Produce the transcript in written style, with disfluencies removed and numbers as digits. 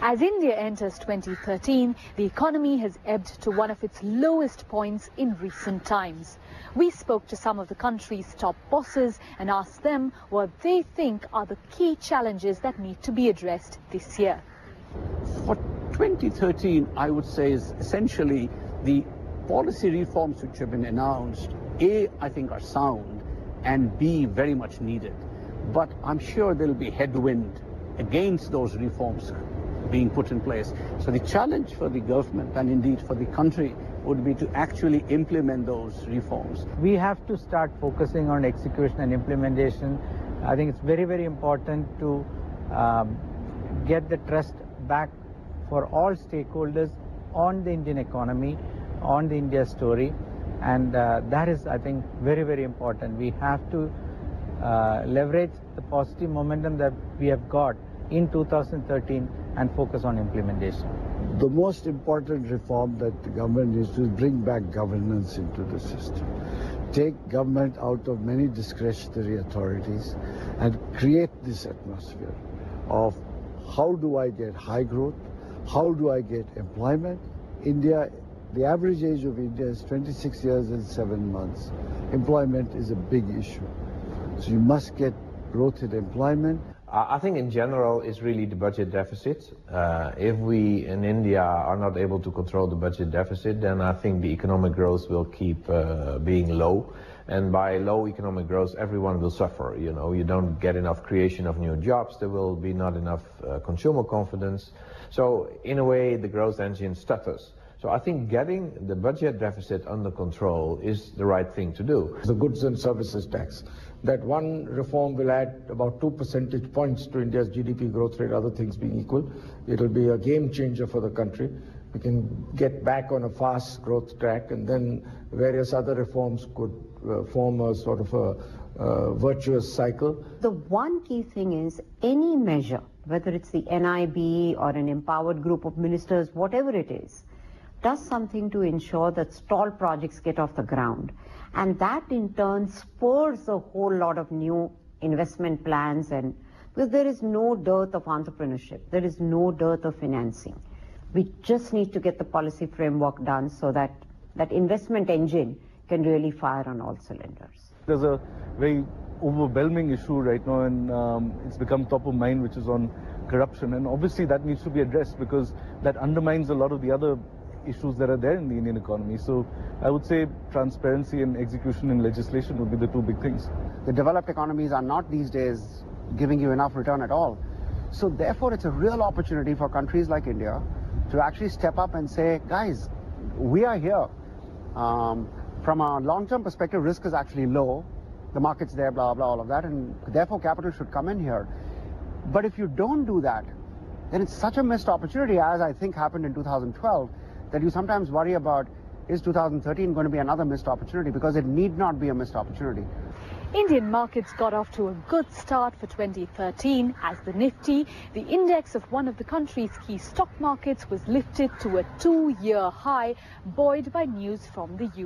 As India enters 2013, the economy has ebbed to one of its lowest points in recent times. We spoke to some of the country's top bosses and asked them what they think are the key challenges that need to be addressed this year. For 2013, I would say is essentially the policy reforms which have been announced, A, I think are sound, and B, very much needed. But I'm sure there will be headwind against those reforms being put in place. So the challenge for the government and indeed for the country would be to actually implement those reforms. We have to start focusing on execution and implementation. I think it's very, very important to get the trust back for all stakeholders on the Indian economy, on the India story, and that is, I think, very, very important. We have to leverage the positive momentum that we have got in 2013 and focus on implementation. The most important reform that the government needs to is bring back governance into the system. Take government out of many discretionary authorities and create this atmosphere of how do I get high growth, how do I get employment. India, the average age of India is 26 years and 7 months. Employment is a big issue. So you must get growth in employment. I think in general it's really the budget deficit. If we in India are not able to control the budget deficit, then I think the economic growth will keep being low. And by low economic growth, everyone will suffer. You know, you don't get enough creation of new jobs, there will be not enough consumer confidence. So in a way, the growth engine stutters. So I think getting the budget deficit under control is the right thing to do. The goods and services tax. That one reform will add about 2 percentage points to India's GDP growth rate, other things being equal. It will be a game changer for the country. We can get back on a fast growth track, and then various other reforms could form a sort of a virtuous cycle. The one key thing is any measure, whether it's the NIB or an empowered group of ministers, whatever it is, does something to ensure that stalled projects get off the ground. And that in turn spurs a whole lot of new investment plans, and because there is no dearth of entrepreneurship, there is no dearth of financing. We just need to get the policy framework done so that that investment engine can really fire on all cylinders. There's a very overwhelming issue right now, and it's become top of mind, which is on corruption. And obviously that needs to be addressed because that undermines a lot of the other issues that are there in the Indian economy. So I would say transparency and execution in legislation would be the two big things. The developed economies are not these days giving you enough return at all. So therefore it's a real opportunity for countries like India to actually step up and say, guys, we are here. From a long-term perspective, risk is actually low. The market's there, blah, blah, all of that, and therefore capital should come in here. But if you don't do that, then it's such a missed opportunity, as I think happened in 2012, that you sometimes worry about, is 2013 going to be another missed opportunity? Because it need not be a missed opportunity. Indian markets got off to a good start for 2013 as the Nifty, the index of one of the country's key stock markets, was lifted to a 2-year high, buoyed by news from the US.